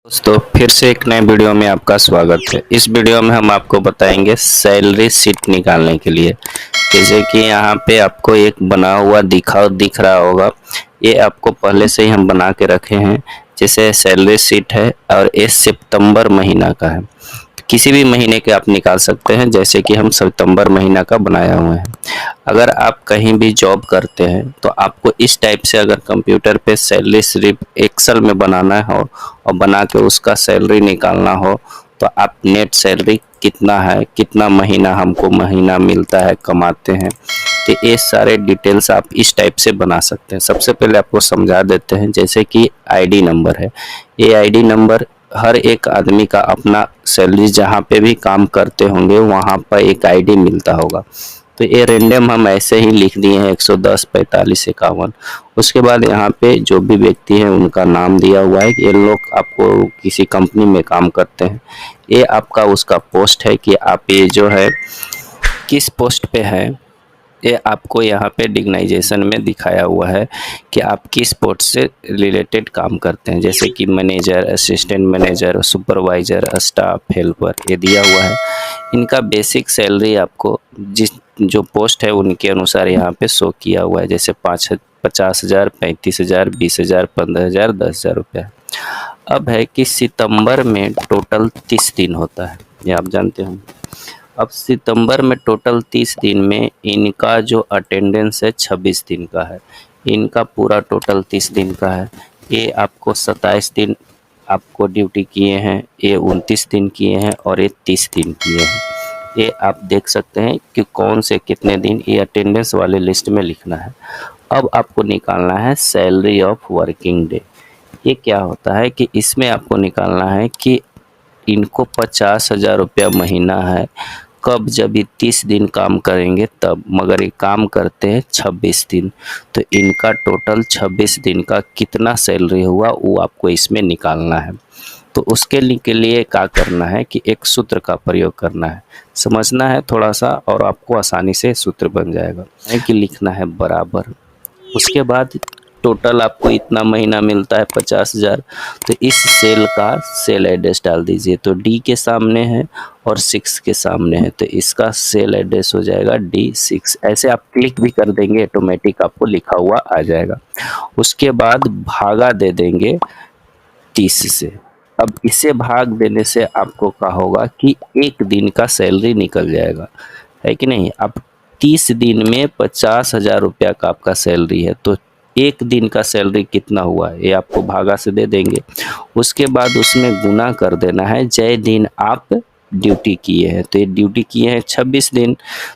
दोस्तों फिर से एक नए वीडियो में आपका स्वागत है। इस वीडियो में हम आपको बताएंगे सैलरी शीट निकालने के लिए। जैसे कि यहाँ पे आपको एक बना हुआ दिख रहा होगा। ये आपको पहले से ही हम बना के रखे हैं। जैसे सैलरी शीट है और ये सितंबर महीना का है। किसी भी महीने के आप निकाल सकते हैं, जैसे कि हम सितंबर महीना का बनाया हुआ है। अगर आप कहीं भी जॉब करते हैं तो आपको इस टाइप से अगर कंप्यूटर पे सैलरी स्लिप एक्सेल में बनाना हो और बना के उसका सैलरी निकालना हो, तो आप नेट सैलरी कितना है, कितना महीना हमको महीना मिलता है, कमाते हैं, तो ये सारे डिटेल्स आप इस टाइप से बना सकते हैं। सबसे पहले आपको समझा देते हैं। जैसे कि आईडी नंबर है, ये आईडी नंबर हर एक आदमी का अपना सैलरी जहाँ पे भी काम करते होंगे वहाँ पर एक आईडी मिलता होगा। तो ये रेंडम हम ऐसे ही लिख दिए हैं 110 45 51। उसके बाद यहाँ पे जो भी व्यक्ति है उनका नाम दिया हुआ है। ये लोग आपको किसी कंपनी में काम करते हैं। ये आपका उसका पोस्ट है कि आप ये जो है किस पोस्ट पे है, ये आपको यहाँ पे डिग्नाइजेशन में दिखाया हुआ है कि आप किस पोस्ट से रिलेटेड काम करते हैं। जैसे कि manager, assistant manager, supervisor, staff, helper, ये दिया हुआ है। इनका बेसिक सैलरी आपको जिस जो पोस्ट है उनके अनुसार यहाँ पे शो किया हुआ है। जैसे 50,000, 35,000, 20,000, 15,000, 10,000 रुपया। अब है कि सितंबर में टोटल 30 दिन होता है, ये आप जानते हो। अब सितंबर में टोटल 30 दिन में इनका जो अटेंडेंस है 26 दिन का है। इनका पूरा टोटल 30 दिन का है। ये आपको 27 दिन आपको ड्यूटी किए हैं, ये 29 दिन किए हैं और ये 30 दिन किए हैं। ये आप देख सकते हैं कि कौन से कितने दिन, ये अटेंडेंस वाले लिस्ट में लिखना है। अब आपको निकालना है सैलरी ऑफ वर्किंग डे। ये क्या होता है कि इसमें आपको निकालना है कि इनको 50,000 रुपया महीना है कब, जब ये 30 दिन काम करेंगे तब, मगर ये काम करते हैं 26 दिन। तो इनका टोटल 26 दिन का कितना सैलरी हुआ वो आपको इसमें निकालना है। तो उसके लिए क्या करना है कि एक सूत्र का प्रयोग करना है, समझना है थोड़ा सा और आपको आसानी से सूत्र बन जाएगा। है कि लिखना है बराबर, उसके बाद टोटल आपको इतना महीना मिलता है 50,000। तो इस सेल का सेल एड्रेस डाल दीजिए। तो डी के सामने है और 6 के सामने है, तो इसका सेल एड्रेस हो जाएगा D6। ऐसे आप क्लिक भी कर देंगे, ऑटोमेटिक आपको लिखा हुआ आ जाएगा। उसके बाद भागा दे देंगे 30 से। अब इसे भाग देने से आपको क्या होगा कि एक दिन का सैलरी निकल जाएगा, है कि नहीं। अब 30 दिन में 50,000 रुपया का आपका सैलरी है, तो एक दिन का सैलरी कितना हुआ ये आपको भागा से दे देंगे। उसके बाद उसमें गुना कर देना है जय दिन आप ड्यूटी किए हैं। तो ये ड्यूटी किए हैं 26 दिन,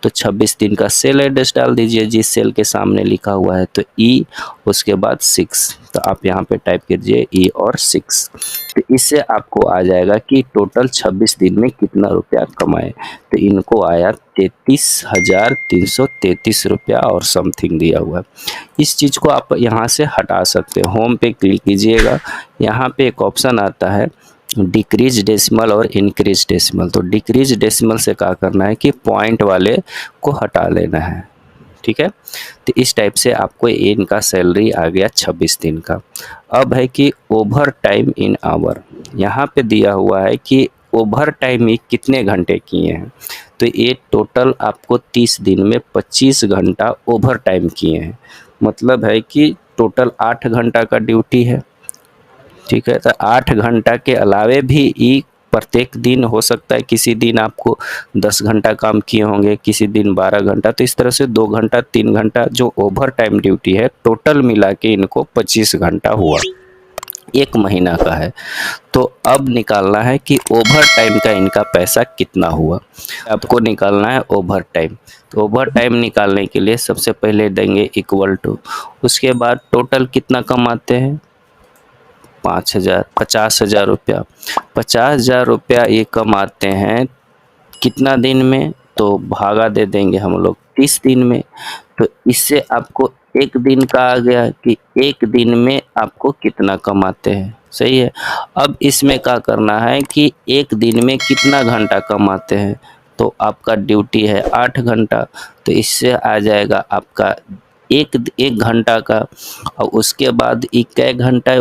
तो 26 दिन का सेल एड्रेस डाल दीजिए जिस सेल के सामने लिखा हुआ है। तो ई, उसके बाद 6, तो आप यहाँ पे टाइप कीजिए ई और 6। तो इससे आपको आ जाएगा कि टोटल 26 दिन में कितना रुपया कमाए। तो इनको आया 33,333 रुपया और समथिंग दिया हुआ है। इस चीज़ को आप यहाँ से हटा सकते हैं। होम पे क्लिक कीजिएगा, यहाँ पे एक ऑप्शन आता है डिक्रीज डेसिमल और इंक्रीज डेसिमल। तो डिक्रीज डेसिमल से क्या करना है कि पॉइंट वाले को हटा लेना है, ठीक है। तो इस टाइप से आपको इनका सैलरी आ गया 26 दिन का। अब है कि ओवर टाइम इन आवर, यहाँ पे दिया हुआ है कि ओवर टाइम ये कितने घंटे किए हैं। तो ये टोटल आपको 30 दिन में 25 घंटा ओवर टाइम किए हैं। मतलब है कि टोटल 8 घंटा का ड्यूटी है, ठीक है। तो 8 घंटा के अलावे भी ई प्रत्येक दिन हो सकता है, किसी दिन आपको 10 घंटा काम किए होंगे, किसी दिन 12 घंटा। तो इस तरह से 2 घंटा 3 घंटा जो ओवर टाइम ड्यूटी है टोटल मिला के इनको 25 घंटा हुआ, एक महीना का है। तो अब निकालना है कि ओवर टाइम का इनका पैसा कितना हुआ। आपको निकालना है ओवर टाइम। तो ओवर टाइम निकालने के लिए सबसे पहले देंगे इक्वल टू, उसके बाद टोटल कितना कमाते हैं 50,000 रुपया। 50,000 रुपया ये कमाते हैं कितना दिन में, तो भागा दे देंगे हम लोग 30 दिन में। तो इससे आपको एक दिन का आ गया कि एक दिन में आपको कितना कमाते हैं, सही है। अब इसमें क्या करना है कि एक दिन में कितना घंटा कमाते हैं। तो आपका ड्यूटी है 8 घंटा, तो इससे आ जाएगा आपका एक एक घंटा का, और उसके बाद एक घंटा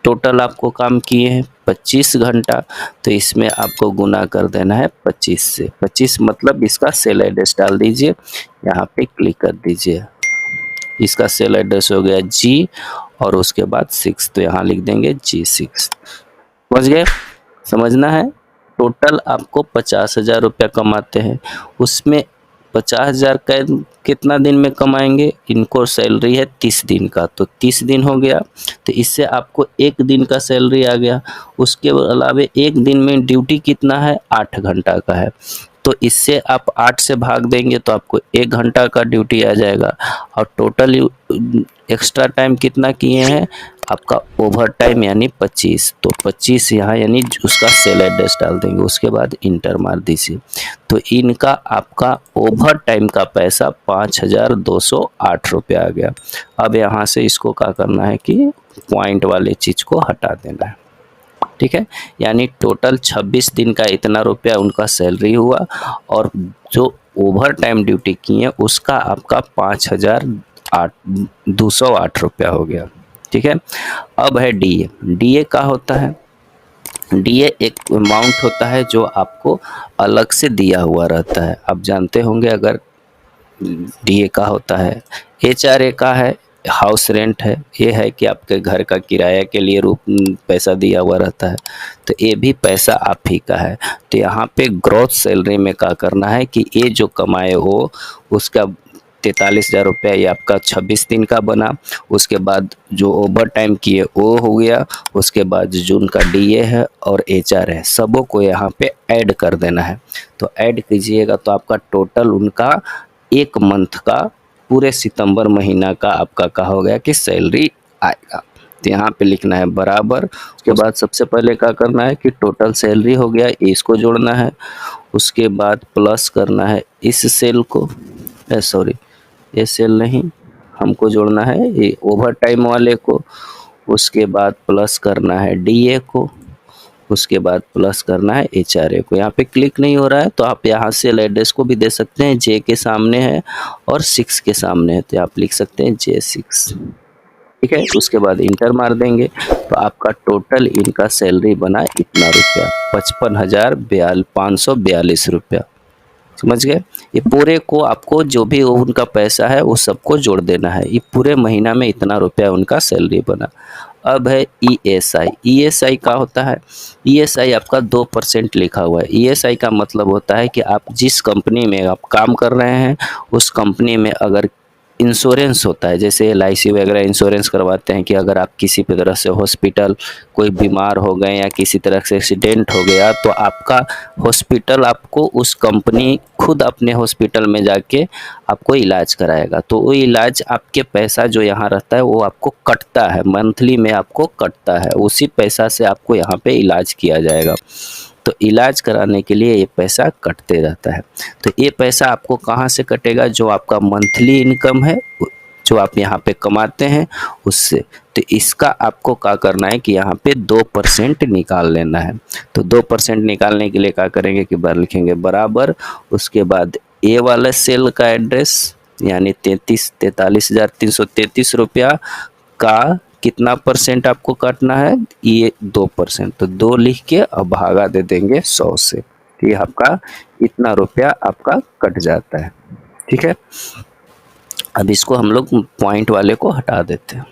टोटल आपको काम किए हैं 25 घंटा। तो इसमें आपको गुना कर देना है 25 से। 25 मतलब इसका सेल एड्रेस डाल दीजिए, यहाँ पे क्लिक कर दीजिए। इसका सेल एड्रेस हो गया G और उसके बाद 6, तो यहाँ लिख देंगे G6। समझ गए? समझना है। टोटल आपको 50,000 रुपया कमाते हैं, उसमें 50,000 कितना दिन में कमाएंगे? इनको सैलरी है 30 दिन का, तो 30 दिन हो गया, तो इससे आपको एक दिन का सैलरी आ गया। उसके अलावे एक दिन में ड्यूटी कितना है? 8 घंटा का है, तो इससे आप 8 से भाग देंगे तो आपको 1 घंटा का ड्यूटी आ जाएगा। और टोटल एक्स्ट्रा टाइम कितना किए हैं? आपका ओवर टाइम यानी 25, तो 25 यहाँ यानी उसका सेल एड्रेस डाल देंगे, उसके बाद इंटर मार दीजिए। तो इनका आपका ओवर टाइम का पैसा 5,208 रुपया आ गया। अब यहाँ से इसको क्या करना है कि पॉइंट वाले चीज़ को हटा देना है, ठीक है। यानी टोटल 26 दिन का इतना रुपया उनका सैलरी हुआ, और जो ओवर टाइम ड्यूटी किए उसका आपका 5,208 रुपया हो गया, ठीक है। अब है डीए। डीए का होता है, डीए एक अमाउंट होता है जो आपको अलग से दिया हुआ रहता है। आप जानते होंगे अगर डीए का होता है। एचआरए का है हाउस रेंट है, ये है कि आपके घर का किराया के लिए पैसा दिया हुआ रहता है, तो ये भी पैसा आप ही का है। तो यहाँ पे ग्रोथ सैलरी में क्या करना है कि ये जो कमाए हो उसका 43,000 रुपया ये आपका 26 दिन का बना। उसके बाद जो ओवर टाइम किए वो हो गया, उसके बाद जो उनका डीए है और एचआर है सबों को यहाँ पे ऐड कर देना है। तो ऐड कीजिएगा तो आपका टोटल उनका एक मंथ का पूरे सितंबर महीना का आपका कहा हो गया कि सैलरी आएगा। तो यहाँ पे लिखना है बराबर। उसके बाद सबसे पहले क्या करना है कि टोटल सैलरी हो गया, इसको जोड़ना है। उसके बाद प्लस करना है इस सेल को, सॉरी ये सेल नहीं, हमको जोड़ना है ये ओवर टाइम वाले को। उसके बाद प्लस करना है डीए को, उसके बाद प्लस करना है एचआरए को। यहाँ पे क्लिक नहीं हो रहा है तो आप यहाँ से एड्रेस को भी दे सकते हैं, जे के सामने है और 6 के सामने है, तो आप लिख सकते हैं J6, ठीक है। उसके बाद इंटर मार देंगे तो आपका टोटल इनका सैलरी बना इतना रुपया 55,542 रुपया। समझ गए? ये पूरे को आपको जो भी उनका पैसा है वो सबको जोड़ देना है। ये पूरे महीना में इतना रुपया उनका सैलरी बना। अब है ईएसआई। ईएसआई का होता है, ईएसआई आपका 2% लिखा हुआ है। ईएसआई का मतलब होता है कि आप जिस कंपनी में आप काम कर रहे हैं उस कंपनी में अगर इंश्योरेंस होता है, जैसे LIC वगैरह इंश्योरेंस करवाते हैं कि अगर आप किसी भी तरह से हॉस्पिटल कोई बीमार हो गए या किसी तरह से एक्सीडेंट हो गया तो आपका हॉस्पिटल आपको उस कंपनी खुद अपने हॉस्पिटल में जाके आपको इलाज कराएगा। तो वो इलाज आपके पैसा जो यहाँ रहता है वो आपको कटता है, मंथली में आपको कटता है, उसी पैसा से आपको यहाँ पे इलाज किया जाएगा। तो इलाज कराने के लिए ये पैसा कटते रहता है। तो ये पैसा आपको कहाँ से कटेगा? जो आपका मंथली इनकम है जो आप यहाँ पे कमाते हैं उससे। तो इसका आपको क्या करना है कि यहाँ पे 2% निकाल लेना है। तो 2% निकालने के लिए क्या करेंगे कि बार लिखेंगे बराबर, उसके बाद ए वाला सेल का एड्रेस यानी 43,333 रुपया का कितना परसेंट आपको काटना है? ये 2%। तो 2 लिख के अब भागा दे देंगे 100 से, ये आपका इतना रुपया आपका कट जाता है, ठीक है। अब इसको हम लोग पॉइंट वाले को हटा देते हैं,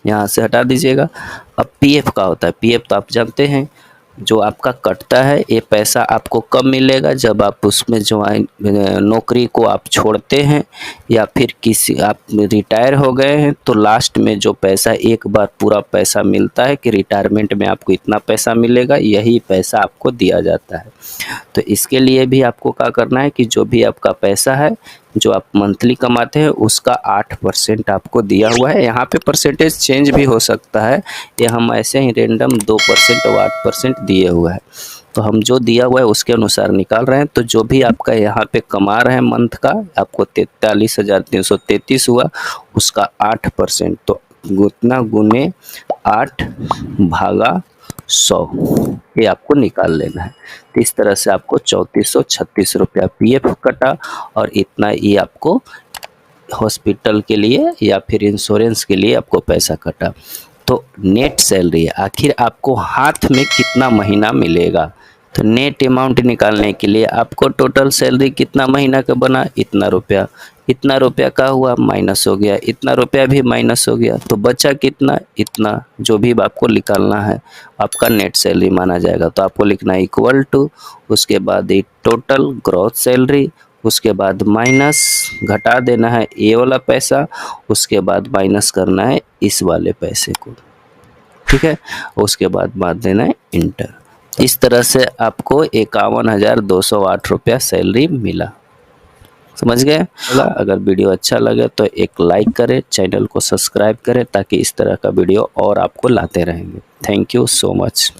यहाँ से हटा दीजिएगा। अब पीएफ का होता है। पीएफ तो आप जानते हैं जो आपका कटता है, ये पैसा आपको कब मिलेगा? जब आप उसमें ज्वाइन नौकरी को आप छोड़ते हैं या फिर किसी आप रिटायर हो गए हैं तो लास्ट में जो पैसा एक बार पूरा पैसा मिलता है कि रिटायरमेंट में आपको इतना पैसा मिलेगा, यही पैसा आपको दिया जाता है। तो इसके लिए भी आपको क्या करना है कि जो भी आपका पैसा है जो आप मंथली कमाते हैं उसका 8% आपको दिया हुआ है। यहाँ पे परसेंटेज चेंज भी हो सकता है, ये हम ऐसे ही रेंडम 2% और 8% दिए हुआ है। तो हम जो दिया हुआ है उसके अनुसार निकाल रहे हैं। तो जो भी आपका यहाँ पे कमा रहे हैं मंथ का, आपको 43,333 हुआ, उसका 8%, तो उतना गुने 8 भागा 100 ये आपको निकाल लेना है। तो इस तरह से आपको 3436 रुपया पीएफ कटा और इतना ये आपको हॉस्पिटल के लिए या फिर इंश्योरेंस के लिए आपको पैसा कटा। तो नेट सैलरी आखिर आपको हाथ में कितना महीना मिलेगा। तो नेट अमाउंट निकालने के लिए आपको टोटल सैलरी कितना महीना का बना, इतना रुपया का हुआ माइनस हो गया, इतना रुपया भी माइनस हो गया, तो बचा कितना, इतना। जो भी आपको निकालना है आपका नेट सैलरी माना जाएगा। तो आपको लिखना है इक्वल टू, उसके बाद टोटल ग्रॉस सैलरी, उसके बाद माइनस घटा देना है ये वाला पैसा, उसके बाद माइनस करना है इस वाले पैसे को, ठीक है। उसके बाद मार देना है इंटर। इस तरह से आपको 51,208 रुपया सैलरी मिला। समझ गए? अगर वीडियो अच्छा लगे तो एक लाइक करें, चैनल को सब्सक्राइब करें ताकि इस तरह का वीडियो और आपको लाते रहेंगे। Thank you so much.